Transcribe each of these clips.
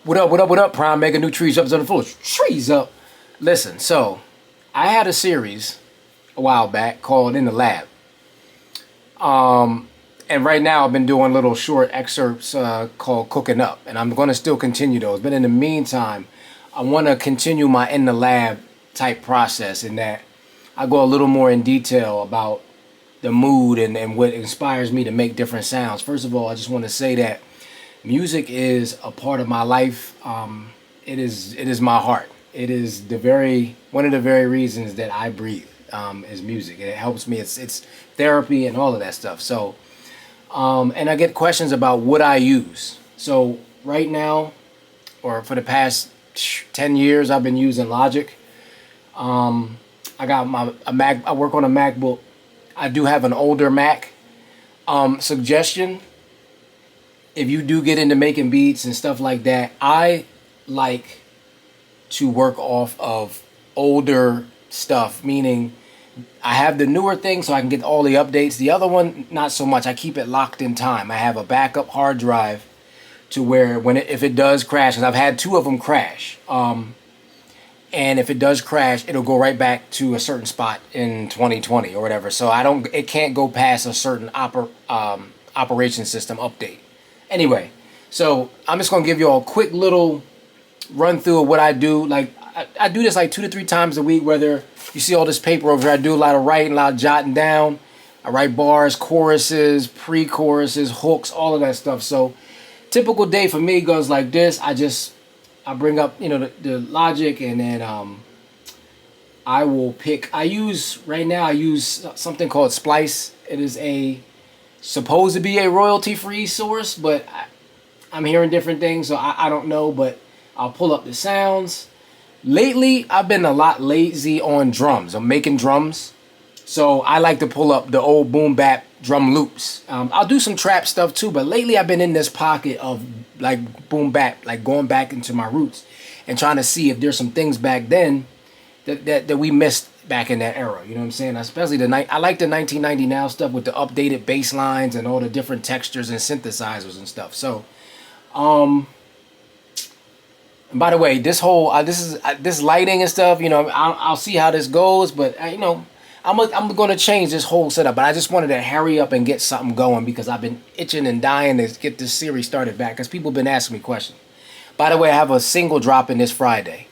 What up, what up, what up, Pryme.mega, new trees up, on the floor, trees up. Listen, so, I had a series a while back called In the Lab. And right now I've been doing little short excerpts called Cooking Up. And I'm going to still continue those. But in the meantime, I want to continue my In the Lab type process in that I go a little more in detail about the mood and what inspires me to make different sounds. First of all, I just want to say that music is a part of my life. It is my heart. It is one of the very reasons that I breathe is music. It helps me. It's therapy and all of that stuff. So, and I get questions about what I use. So right now, or for the past 10 years, I've been using Logic. I got a Mac. I work on a MacBook. I do have an older Mac. Suggestion: if you do get into making beats and stuff like that, I like to work off of older stuff, meaning I have the newer thing so I can get all the updates. The other one, not so much. I keep it locked in time. I have a backup hard drive to where if it does crash, because I've had 2 of them crash, and if it does crash, it'll go right back to a certain spot in 2020 or whatever. So it can't go past a certain operation system update. Anyway, so I'm just gonna give you all a quick little run through of what I do. Like I do this like 2 to 3 times a week. Whether you see all this paper over here, I do a lot of writing, a lot of jotting down. I write bars, choruses, pre-choruses, hooks, all of that stuff. So typical day for me goes like this. I bring up, the Logic, and then I will pick. Right now I use something called Splice. It is supposed to be a royalty-free source, but I'm hearing different things, so I don't know. But I'll pull up the sounds. Lately, I've been a lot lazy on drums. I'm making drums, so I like to pull up the old boom bap drum loops. I'll do some trap stuff too, but lately I've been in this pocket of like boom bap, like going back into my roots and trying to see if there's some things back then that we missed back in that era. You know what I'm saying? Especially I like the 1990 now stuff with the updated bass lines and all the different textures and synthesizers and stuff. So, and by the way, this whole this lighting and stuff, I'll see how this goes, but I'm going to change this whole setup, but I just wanted to hurry up and get something going because I've been itching and dying to get this series started back because people have been asking me questions. By the way, I have a single dropping this Friday,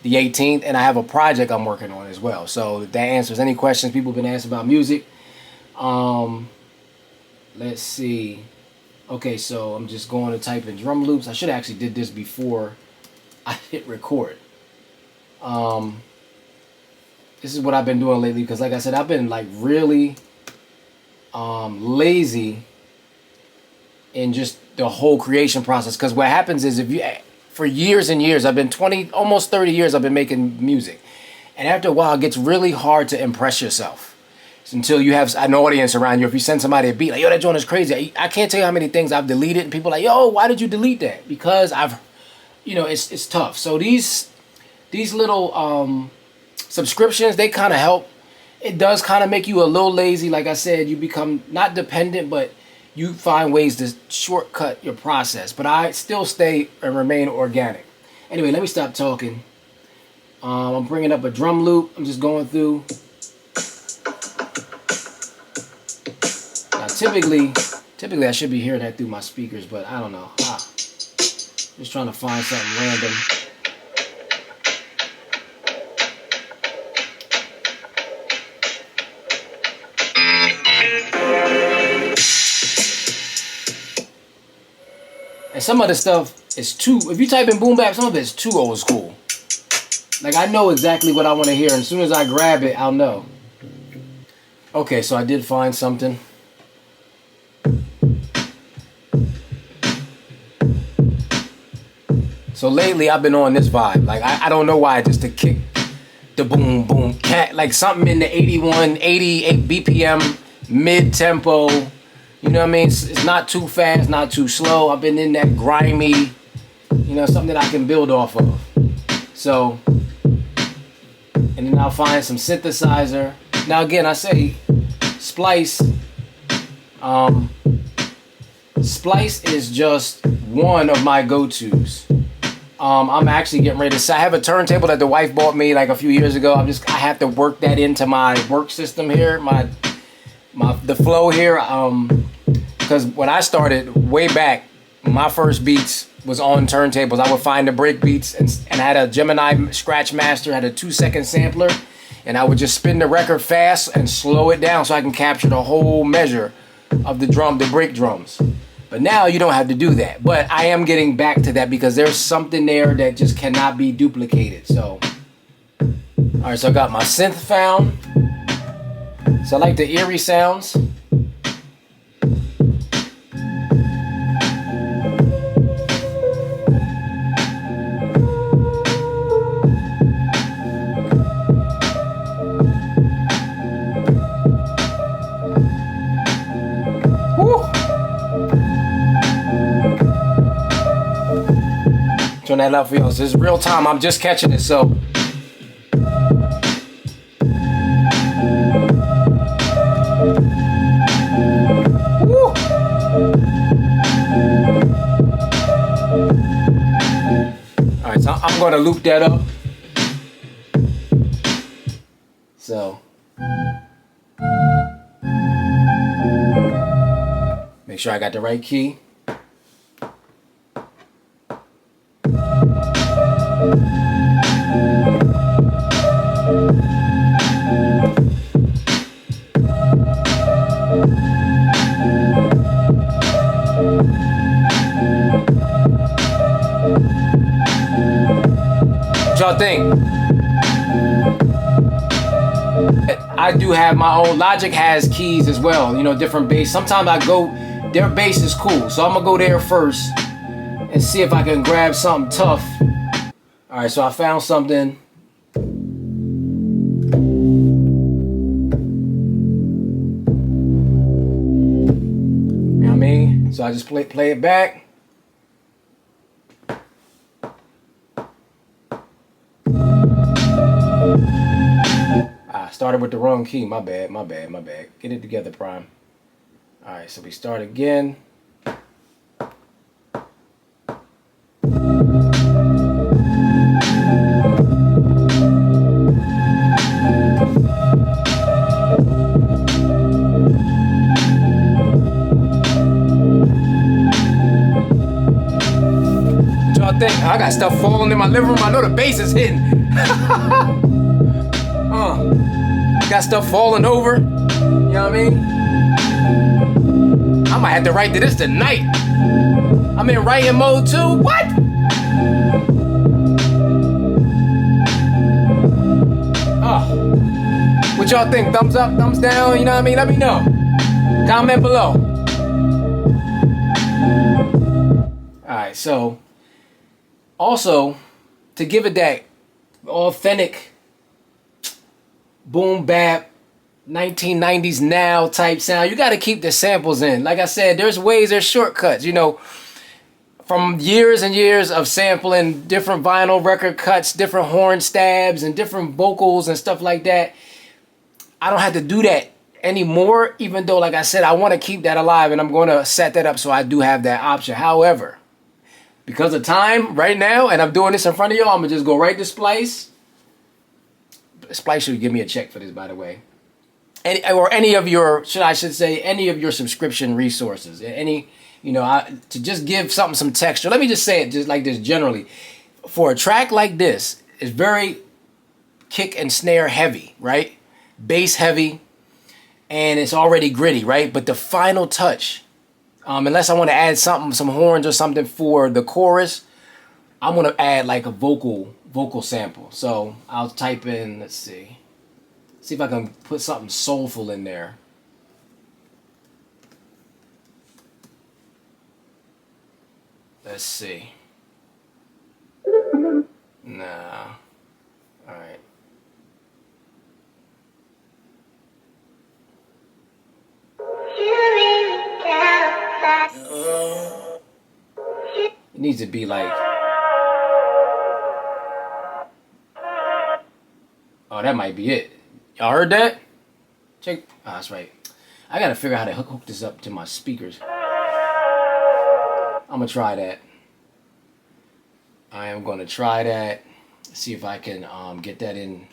the 18th, and I have a project I'm working on as well. So if that answers any questions people have been asking about music. Let's see. Okay, so I'm just going to type in drum loops. I should have actually did this before I hit record. This is what I've been doing lately because, like I said, I've been like really lazy in just the whole creation process. Because what happens is for years and years, I've been almost 30 years, I've been making music. And after a while, it gets really hard to impress yourself. It's until you have an audience around you. If you send somebody a beat, like, yo, that joint is crazy. I can't tell you how many things I've deleted. And people are like, yo, why did you delete that? Because it's tough. So these little subscriptions, they kind of help. It does kind of make you a little lazy. Like I said, you become not dependent, but you find ways to shortcut your process. But I still stay and remain organic. Anyway, let me stop talking. I'm bringing up a drum loop. I'm just going through. Now, typically I should be hearing that through my speakers, but I don't know. Just trying to find something random. And some of the stuff is if you type in boom bap, some of it's too old school. Like, I know exactly what I want to hear, and as soon as I grab it, I'll know. Okay, so I did find something. So lately, I've been on this vibe. Like, I don't know why, just to kick the boom, boom, cat, like something in the 88 BPM, mid-tempo. You know what I mean? It's not too fast, not too slow. I've been in that grimy, something that I can build off of. So, and then I'll find some synthesizer. Now again, I say Splice. Splice is just one of my go-tos. I'm actually getting ready to. I have a turntable that the wife bought me like a few years ago. I have to work that into my work system here, the flow here. Because when I started way back, my first beats was on turntables. I would find the break beats and I had a Gemini Scratch Master, had a 2-second sampler, and I would just spin the record fast and slow it down so I can capture the whole measure of the break drums. But now you don't have to do that. But I am getting back to that because there's something there that just cannot be duplicated. So, all right, so I got my synth found. So I like the eerie sounds. Turn that up for y'all. So this is real time. I'm just catching it. So. Woo. All right, so I'm going to loop that up. So. Make sure I got the right key. What y'all think? I do have my own. Logic has keys as well, you know, different bass. Sometimes their bass is cool, so I'm gonna go there first and see if I can grab something tough. All right, so I found something. You know what I mean? So I just play it back. Started with the wrong key. My bad. Get it together, Pryme. All right, so we start again. What y'all think? I got stuff falling in my living room. I know the bass is hitting. Got stuff falling over. You know what I mean? I might have to write to this tonight. I'm in writing mode too. What? Oh. What y'all think? Thumbs up, thumbs down? You know what I mean? Let me know. Comment below. Alright, so also to give it that authentic boom bap 1990s now type sound, you got to keep the samples in. Like I said, there's shortcuts, you know, from years and years of sampling different vinyl record cuts, different horn stabs and different vocals and stuff like that. I don't have to do that anymore, even though, like I said, I want to keep that alive and I'm going to set that up so I do have that option. However, because of time right now and I'm doing this in front of y'all, I'm going to just go right to Splice. Splice should give me a check for this, by the way. Any of your, I should say, any of your subscription resources. Any, you know, to just give something some texture. Let me just say it just like this generally. For a track like this, it's very kick and snare heavy, right? Bass heavy, and it's already gritty, right? But the final touch, unless I want to add something, some horns or something for the chorus, I'm going to add like a vocal sample. So I'll type in, let's see if I can put something soulful in there. Let's see. Nah. All right. It needs to be like, oh, that might be it. Y'all heard that? Check. Oh, that's right. I gotta figure out how to hook this up to my speakers. I'm gonna try that. I am going to try that. See if I can get that in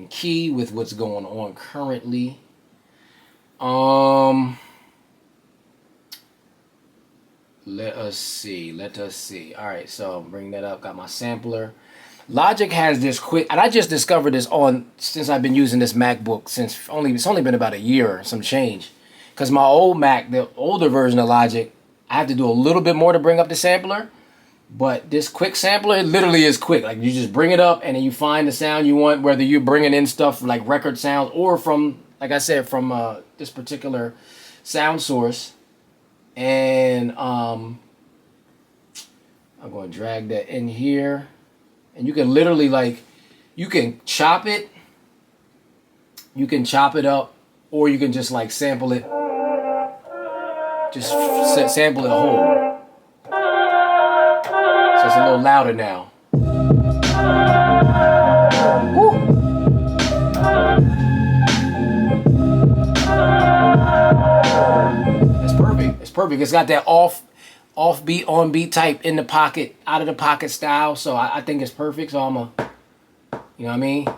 key with what's going on currently. Let us see. All right, so bring that up. Got my sampler. Logic has this quick, and I just discovered this since I've been using this MacBook since it's only been about a year or some change. Because my old Mac, the older version of Logic, I have to do a little bit more to bring up the sampler. But this quick sampler, it literally is quick. Like, you just bring it up and then you find the sound you want, whether you're bringing in stuff like record sounds or from, like I said, from this particular sound source. And I'm going to drag that in here. And you can literally, like, you can chop it. You can chop it up, or you can just, like, sample it. Just sample it whole. So it's a little louder now. Woo. It's perfect. It's perfect. It's got that offbeat, on beat type in the pocket, out of the pocket style. So I think it's perfect. So I'm you know what I mean?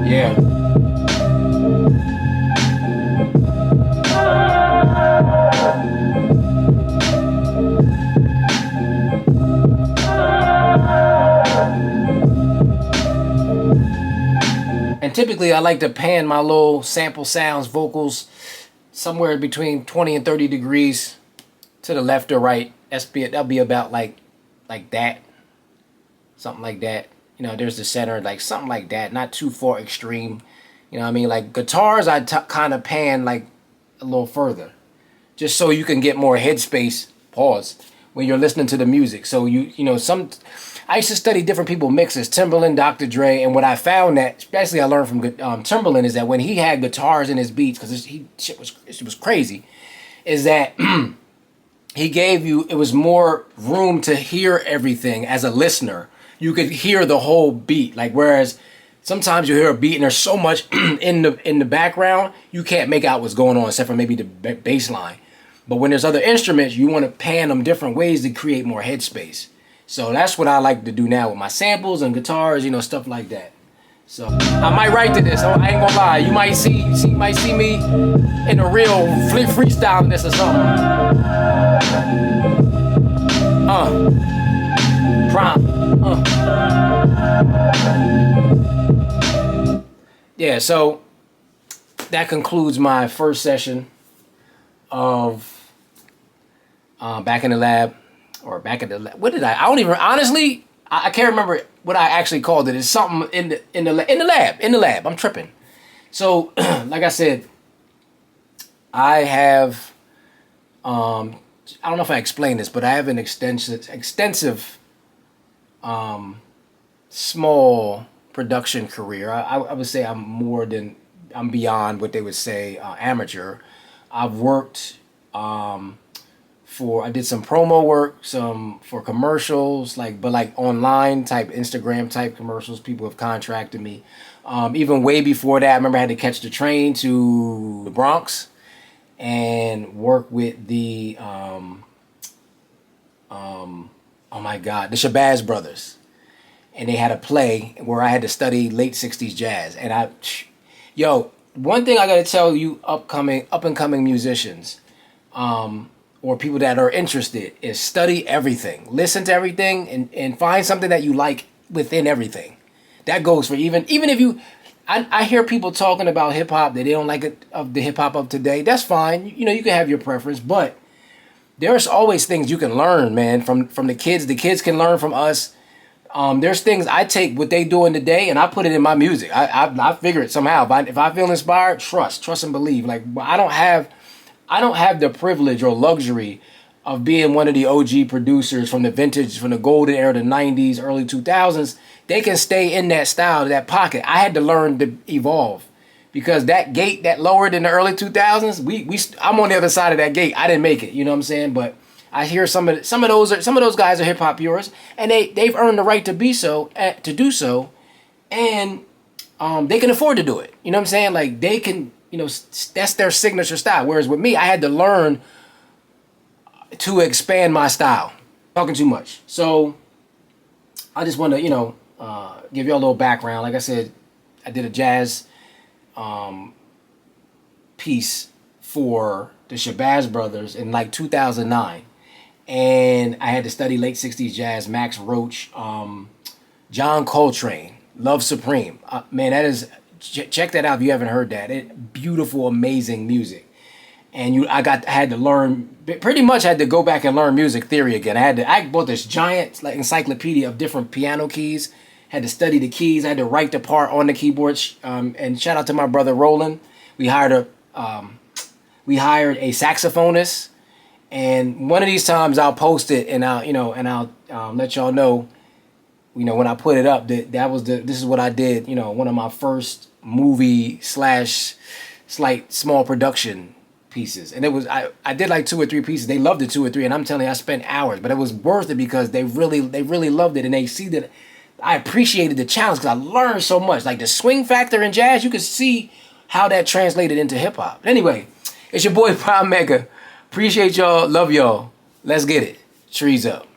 Yeah. And typically I like to pan my little sample sounds, vocals, somewhere between 20 and 30 degrees to the left or right. That'll be about like that. Something like that. You know, there's the center, like something like that. Not too far extreme. You know what I mean? Like guitars, I kind of pan like a little further. Just so you can get more headspace, pause, when you're listening to the music. So you know, I used to study different people mixes, Timbaland, Dr. Dre, and what I found that, especially I learned from Timbaland, is that when he had guitars in his beats, because it was crazy, is that he gave you, it was more room to hear everything as a listener. You could hear the whole beat, like whereas sometimes you hear a beat and there's so much in the background you can't make out what's going on except for maybe the bass line. But when there's other instruments, you want to pan them different ways to create more headspace. So that's what I like to do now with my samples and guitars, you know, stuff like that. So I might write to this. I ain't gonna lie. You might see me in a real freestyling this or something. Pryme. Yeah, so that concludes my first session of Back in the Lab, or Back in the Lab. What did I don't even, honestly, I can't remember what I actually called it. It's something in the lab. I'm tripping. So, like I said, I have I don't know if I explained this, but I have an extensive small production career. I would say I'm beyond what they would say amateur. I've worked I did some promo work, some for commercials, but online type, Instagram type commercials. People have contracted me. Even way before that, I remember I had to catch the train to the Bronx and work with the oh my God, the Shabazz brothers. And they had a play where I had to study late 60s jazz. And one thing I gotta tell you up and coming musicians, or people that are interested, is study everything. Listen to everything and find something that you like within everything. That goes for even if you, I hear people talking about hip hop that they don't like it, of the hip hop of today. That's fine. You know, you can have your preference, but there's always things you can learn, man, from the kids. The kids can learn from us. There's things I take what they doing today and I put it in my music. I figure it somehow. If I feel inspired, trust and believe. Like, I don't have the privilege or luxury of being one of the OG producers from the golden era, the 90s, early 2000s. They can stay in that style, that pocket. I had to learn to evolve, because that gate that lowered in the early 2000s, I'm on the other side of that gate. I didn't make it, you know what I'm saying? But I hear some of those guys are hip hop purists, and they've earned the right to be so, to do so, and they can afford to do it. You know what I'm saying? Like they can, that's their signature style. Whereas with me, I had to learn to expand my style. Talking too much. So I just want to, give you a little background. Like I said, I did a jazz piece for the Shabazz Brothers in like 2009. And I had to study late 60s jazz, Max Roach, John Coltrane, Love Supreme. Man, that is, check that out if you haven't heard that. Beautiful, amazing music. And I had to learn, pretty much had to go back and learn music theory again. I bought this giant like encyclopedia of different piano keys. Had to study the keys. I had to write the part on the keyboard. And shout out to my brother Roland. We hired a saxophonist. And one of these times I'll post it and I'll let y'all know, when I put it up, this is what I did, one of my first movie / slight small production pieces. And it was, I did like 2 or 3 pieces. They loved the 2 or 3, and I'm telling you, I spent hours, but it was worth it because they really loved it, and they see that I appreciated the challenge because I learned so much. Like the swing factor in jazz, you could see how that translated into hip hop. Anyway, it's your boy Pryme.mega. Appreciate y'all. Love y'all. Let's get it. Trees up.